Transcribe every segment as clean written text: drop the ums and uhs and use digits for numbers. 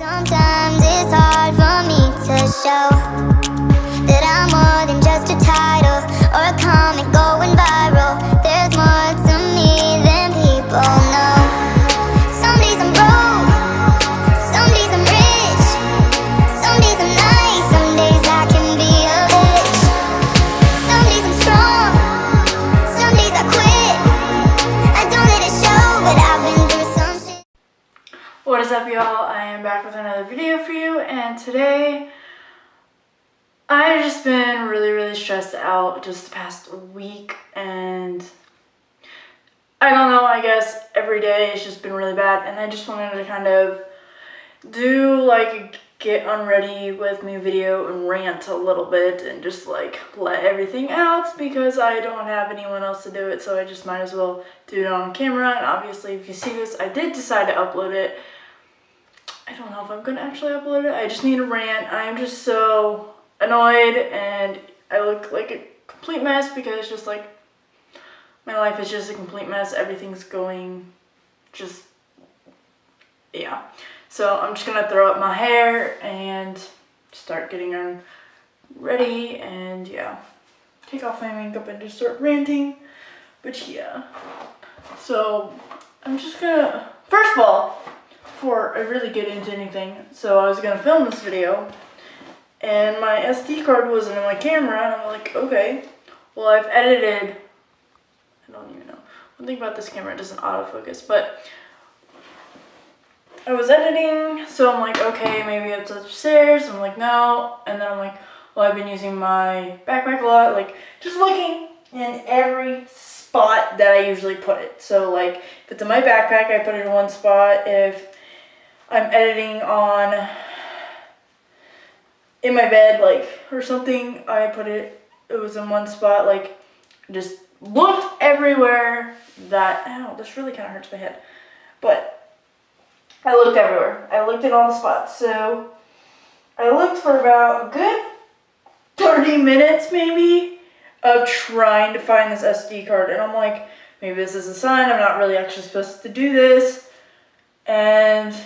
Sometimes it's hard for me to show that I'm more than just a title or a comment going viral. There's more to me than people know. Some days I'm broke, some days I'm rich, some days I'm nice, some days I can be a bitch. Some days I'm strong, some days I quit. I don't let it show, but I've been through some shit. What is up, y'all? I am back with another video for you, and today I've just been really stressed out just the past week, and I don't know, I guess every day it's just been really bad, and I just wanted to kind of do like a get unready with me video and rant a little bit and just like let everything out because I don't have anyone else to do it, so I just might as well do it on camera. And obviously if you see this, I did decide to upload it. I don't know if I'm gonna actually upload it. I just need a rant. I am just so annoyed and I look like a complete mess because it's just like my life is just a complete mess. Everything's going just, yeah. So I'm just gonna throw up my hair and start getting ready and yeah, take off my makeup and just start ranting. But yeah, so I'm just gonna, first of all, before I really get into anything, so I was gonna film this video and my SD card wasn't in my camera, and I'm like, okay, well I've edited, I don't even know, one thing about this camera, it doesn't autofocus, but I was editing, so I'm like, okay, maybe it's upstairs. I'm like, no, and then I'm like, well, I've been using my backpack a lot, like just looking in every spot that I usually put it. So like, if it's in my backpack, I put it in one spot. If I'm editing on in my bed, like, or something, I put it was in one spot, like, just looked everywhere that, ow, this really kind of hurts my head, but I looked everywhere. I looked at all the spots, so I looked for about a good 30 minutes, maybe, of trying to find this SD card, and I'm like, maybe this is a sign I'm not really actually supposed to do this, and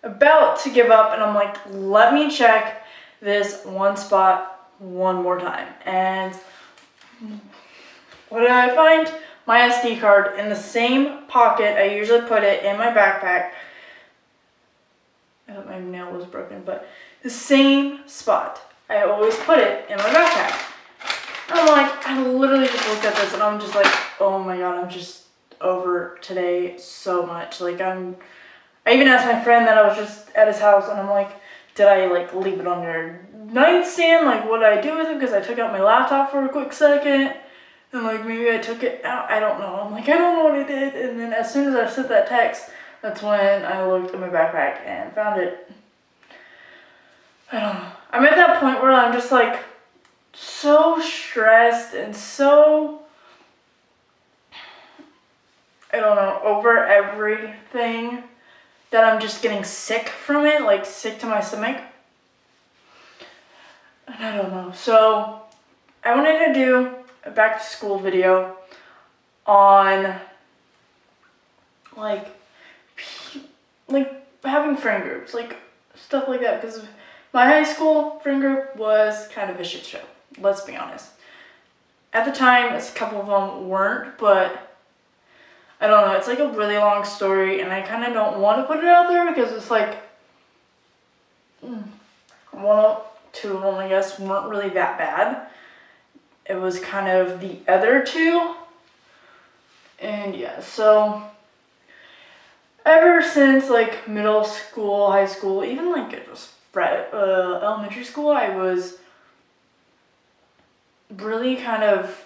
about to give up, and I'm like, let me check this one spot one more time. And what did I find? My SD card in the same pocket I usually put it in my backpack. I thought my nail was broken, but the same spot I always put it in my backpack. And I'm like, I literally just looked at this and I'm just like, oh my god, I'm just over today so much. Like, I even asked my friend that I was just at his house, and I'm like, did I like leave it on your nightstand? Like, what did I do with it? Because I took out my laptop for a quick second, and like maybe I took it out. I don't know. I'm like, I don't know what I did. And then as soon as I sent that text, that's when I looked at my backpack and found it. I don't know. I'm at that point where I'm just like so stressed and so, I don't know, over everything, that I'm just getting sick from it, like sick to my stomach. And I don't know. So I wanted to do a back to school video on like having friend groups, like stuff like that, because my high school friend group was kind of a shit show, let's be honest. At the time, a couple of them weren't, but I don't know, it's like a really long story, and I kind of don't want to put it out there because it's like, two of them, I guess, weren't really that bad. It was kind of the other two, and yeah, so ever since like middle school, high school, even like just elementary school, I was really kind of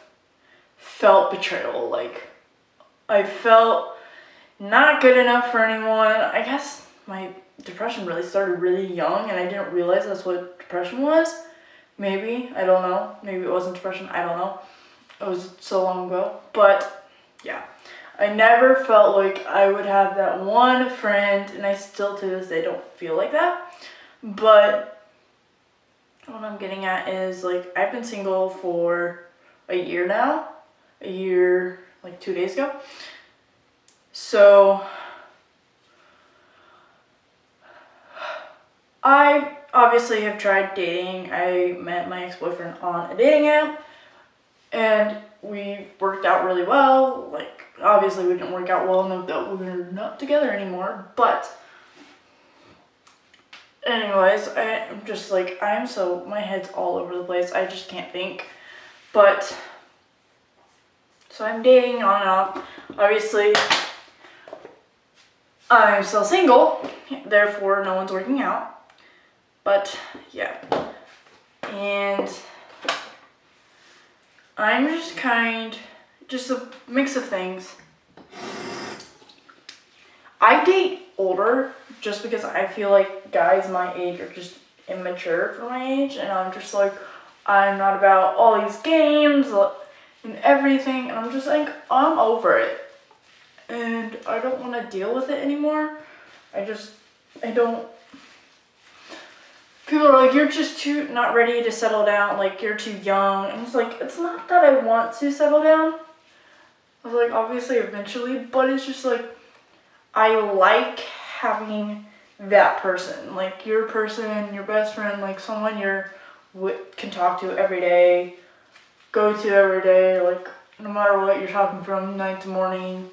felt betrayal, like, I felt not good enough for anyone. I guess my depression really started really young, and I didn't realize that's what depression was. Maybe, I don't know. Maybe it wasn't depression, I don't know. It was so long ago. But yeah, I never felt like I would have that one friend, and I still to this day don't feel like that. But what I'm getting at is, like, I've been single for a year now. A year, like 2 days ago. So I obviously have tried dating. I met my ex-boyfriend on a dating app, and we worked out really well. Like, obviously we didn't work out well enough that we're not together anymore, but anyways, I'm just like, my head's all over the place. I just can't think. But, so I'm dating on and off. Obviously, I'm still single, therefore no one's working out. But, yeah. And I'm just a mix of things. I date older just because I feel like guys my age are just immature for my age, and I'm just like, I'm not about all these games and everything, and I'm just like, I'm over it. And I don't want to deal with it anymore. I don't. People are like, you're just not ready to settle down, like, you're too young. And it's like, it's not that I want to settle down. I was like, obviously, eventually, but it's just like, I like having that person, like your person, your best friend, like someone can talk to every day, go to every day, like no matter what, you're talking from night to morning.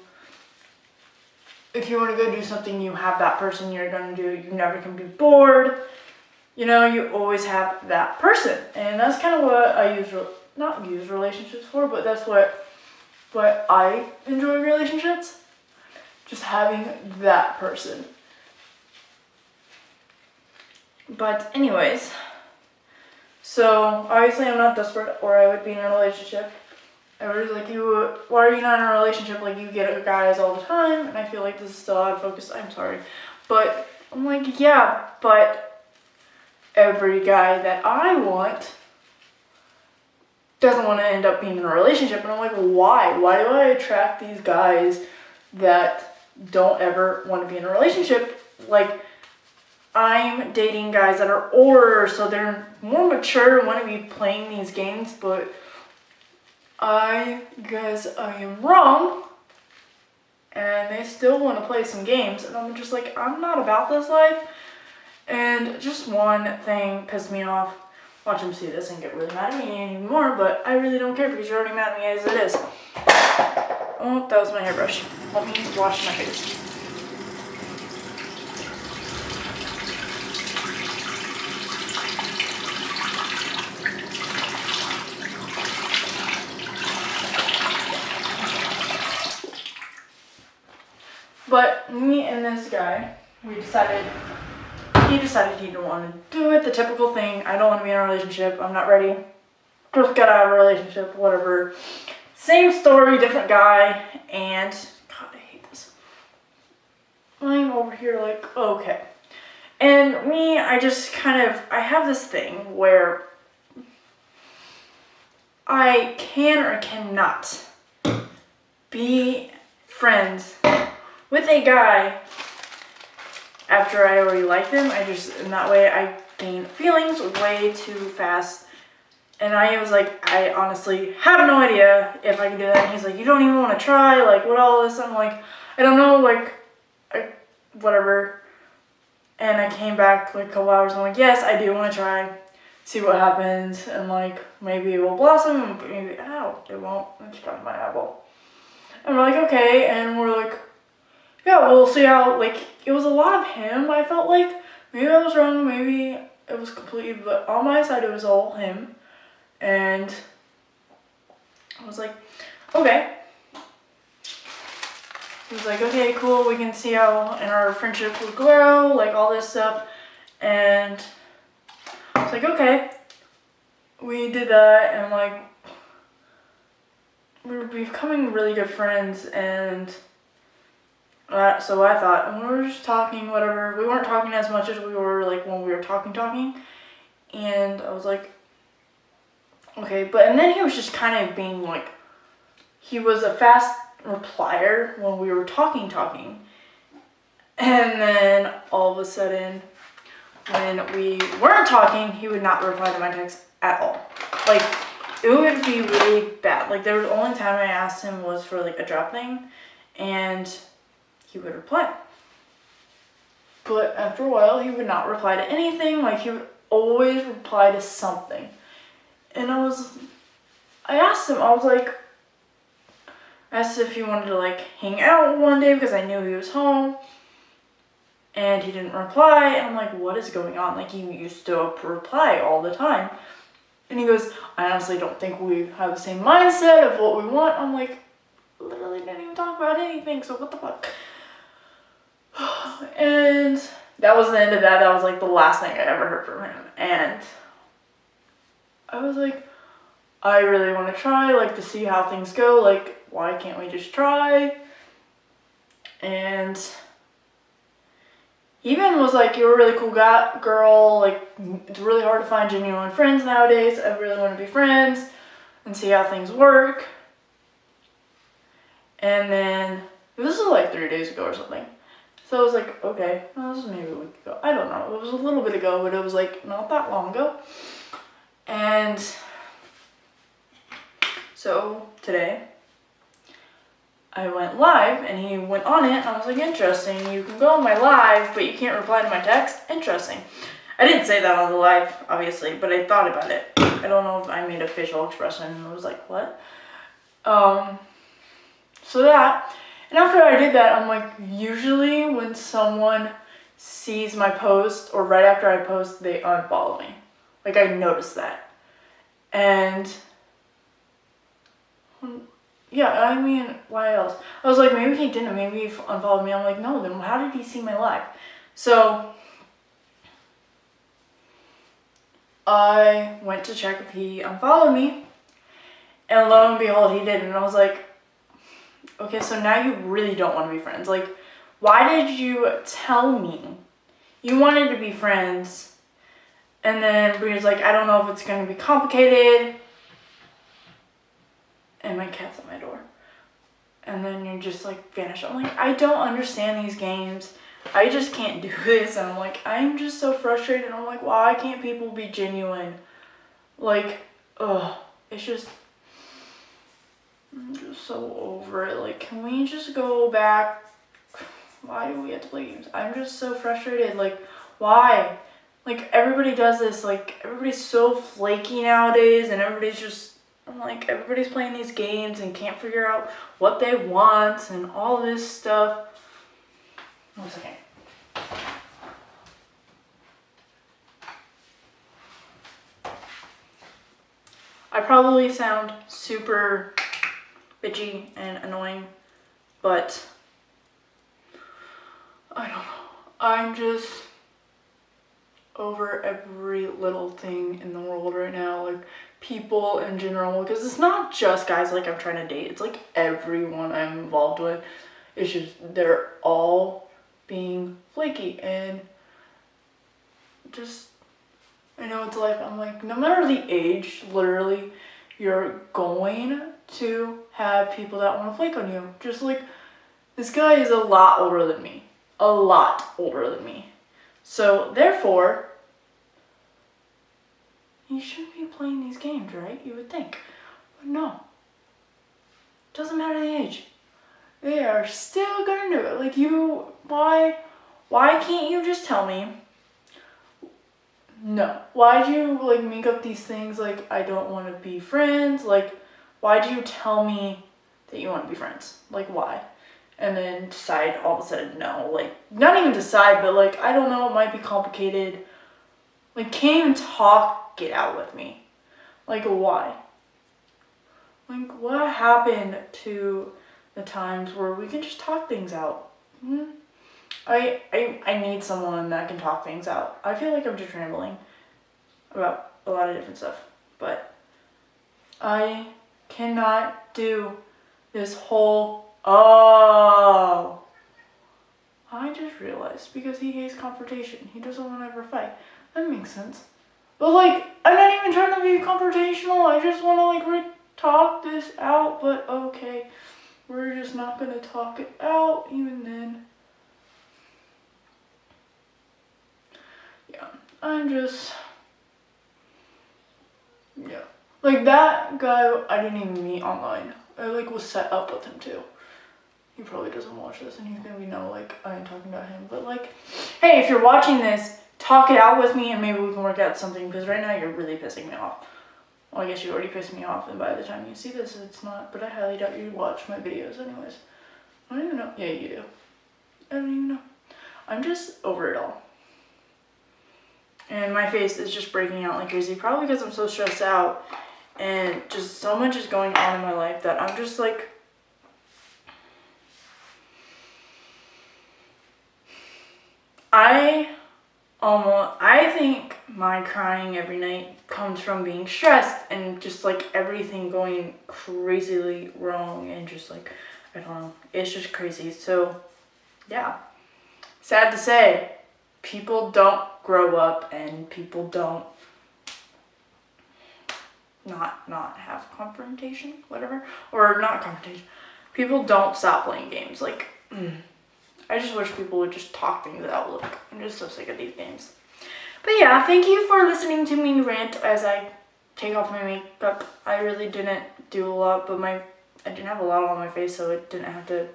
If you want to go do something, you have that person you're going to do. You never can be bored. You know, you always have that person. And that's kind of what I not use relationships for, but that's what I enjoy relationships. Just having that person. But anyways, so obviously I'm not desperate or I would be in a relationship. Everybody's like, why are you not in a relationship? Like, you get guys all the time. And I feel like this is still out of focus. I'm sorry. But I'm like, yeah, but every guy that I want doesn't want to end up being in a relationship. And I'm like, why? Why do I attract these guys that don't ever want to be in a relationship? Like, I'm dating guys that are older, so they're more mature and want to be playing these games, but I guess I am wrong, and they still want to play some games, and I'm just like, I'm not about this life. And just one thing pissed me off. Watch him see this and get really mad at me anymore, but I really don't care because you're already mad at me as it is. Oh, that was my hairbrush. Let me wash my face. But me and this guy, he decided he didn't want to do it. The typical thing, I don't want to be in a relationship. I'm not ready. Just got out of a relationship, whatever. Same story, different guy, and God, I hate this. I'm over here like, okay. And me, I have this thing where I can or cannot be friends with a guy after I already like them. In that way, I gain feelings way too fast. And I was like, I honestly have no idea if I can do that. And he's like, you don't even want to try? Like, what all this? I'm like, I don't know, like, whatever. And I came back like a couple hours. I'm like, yes, I do want to try. See what happens. And like, maybe it will blossom. Maybe, it won't. It's kind of my apple. And we're like, okay. And we're like, yeah, we'll see how, like, it was a lot of him. I felt like maybe I was wrong. Maybe it was completely, but on my side, it was all him. And I was like, okay. He was like, okay, cool, we can see how in our friendship will grow, like all this stuff. And I was like, okay. We did that, and like, we were becoming really good friends, and so I thought, and we were just talking, whatever. We weren't talking as much as we were like when we were talking. And I was like, okay, and then he was just kind of being like, he was a fast replier when we were talking. And then all of a sudden, when we weren't talking, he would not reply to my text at all. Like, it would be really bad. Like, there was the only time I asked him was for like a job thing, and he would reply. But after a while, he would not reply to anything. Like, he would always reply to something. And I asked him, I asked if he wanted to, like, hang out one day because I knew he was home. And he didn't reply. And I'm like, what is going on? Like, he used to reply all the time. And he goes, I honestly don't think we have the same mindset of what we want. I'm like, literally didn't even talk about anything, so what the fuck? And that was the end of that. That was like the last thing I ever heard from him. And I was like, I really want to try, like, to see how things go. Like, why can't we just try? And even was like, you're a really cool girl. Like, it's really hard to find genuine friends nowadays. I really want to be friends and see how things work. And then, this was like 3 days ago or something. So I was like, okay, well, this was maybe a week ago. I don't know. It was a little bit ago, but it was like not that long ago. And so today, I went live and he went on it. And I was like, interesting. You can go on my live, but you can't reply to my text. Interesting. I didn't say that on the live, obviously, but I thought about it. I don't know if I made a facial expression and I was like, what? So that, and after I did that, I'm like, usually when someone sees my post or right after I post, they unfollow me. Like, I noticed that. And yeah, I mean, why else? I was like, maybe he didn't, maybe he unfollowed me. I'm like, no, then how did he see my live? So I went to check if he unfollowed me, and lo and behold, he did. And I was like, okay, so now you really don't want to be friends. Like, why did you tell me you wanted to be friends? And then Bria's like, I don't know if it's going to be complicated. And my cat's at my door. And then you just, like, vanish. I'm like, I don't understand these games. I just can't do this. And I'm like, I'm just so frustrated. I'm like, why can't people be genuine? Like, ugh. It's just, I'm just so over it. Like, can we just go back? Why do we have to play games? I'm just so frustrated. Like, why? Like, everybody does this. Like, everybody's so flaky nowadays, and everybody's just, I'm like, everybody's playing these games and can't figure out what they want and all this stuff. 1 second. I probably sound super bitchy and annoying, but I don't know. I'm just over every little thing in the world right now, like people in general, because it's not just guys like I'm trying to date, it's like everyone I'm involved with. It's just they're all being flaky and just, I know it's life. I'm like, no matter the age, literally, you're going to have people that want to flake on you. Just like, this guy is a lot older than me. A lot older than me. So, therefore, he shouldn't be playing these games, right? You would think. But no. Doesn't matter the age. They are still gonna do it. Like, why can't you just tell me? No. Why'd you, like, make up these things like, I don't want to be friends? Like, why'd you tell me that you want to be friends? Like, why? And then decide all of a sudden no. Like, not even decide, but, like, I don't know, it might be complicated. Like, can't even talk, get out with me. Like, why? Like, what happened to the times where we can just talk things out? I need someone that can talk things out. I feel like I'm just rambling about a lot of different stuff, but I cannot do this whole, I just realized, because he hates confrontation. He doesn't want to ever fight. That makes sense. But, like, I'm not even trying to be confrontational. I just want to, like, talk this out, but okay. We're just not going to talk it out even then. Yeah, I'm just, yeah. Like, that guy, I didn't even meet online. I, like, was set up with him, too. he probably doesn't watch this and he's gonna be like, I am talking about him. But like, hey, if you're watching this, talk it out with me and maybe we can work out something, because right now you're really pissing me off. Well, I guess you already pissed me off, and by the time you see this, it's not, but I highly doubt you watch my videos anyways. I don't even know. Yeah, you do. I don't even know. I'm just over it all. And my face is just breaking out like crazy, probably because I'm so stressed out and just so much is going on in my life that I'm just like, I think my crying every night comes from being stressed and just like everything going crazily wrong and just like, I don't know, it's just crazy. So yeah, sad to say, people don't grow up and people don't not have confrontation, whatever, or not confrontation. People don't stop playing games. Like, I just wish people would just talk things out. Look, I'm just so sick of these games. But yeah, thank you for listening to me rant as I take off my makeup. I really didn't do a lot, but I didn't have a lot on my face, so it didn't have to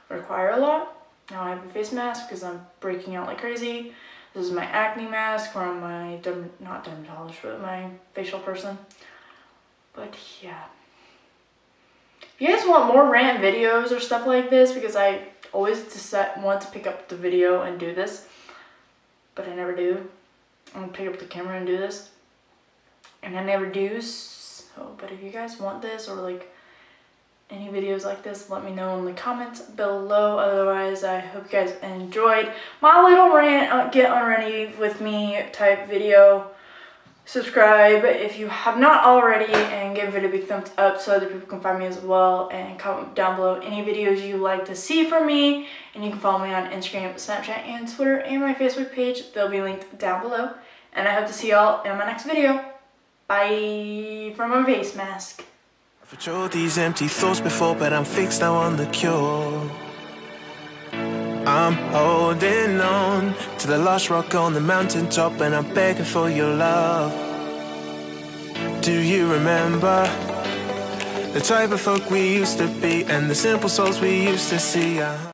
require a lot. Now I have a face mask because I'm breaking out like crazy. This is my acne mask from my, not dermatologist, but my facial person. But yeah. If you guys want more rant videos or stuff like this, because I always want to pick up the video and do this, but I never do. I'm gonna pick up the camera and do this, and I never do. So, but if you guys want this or like any videos like this, let me know in the comments below. Otherwise, I hope you guys enjoyed my little rant, get unready with me type video. Subscribe if you have not already, and give it a big thumbs up so other people can find me as well, and comment down below any videos you like to see from me. And you can follow me on Instagram, Snapchat, and Twitter, and my Facebook page. They'll be linked down below. And I hope to see y'all in my next video. Bye from my face mask. I've patrolled these empty thoughts before, but I'm fixed now on the cure. I'm holding on to the lost rock on the mountaintop, and I'm begging for your love. Do you remember the type of folk we used to be, and the simple souls we used to see?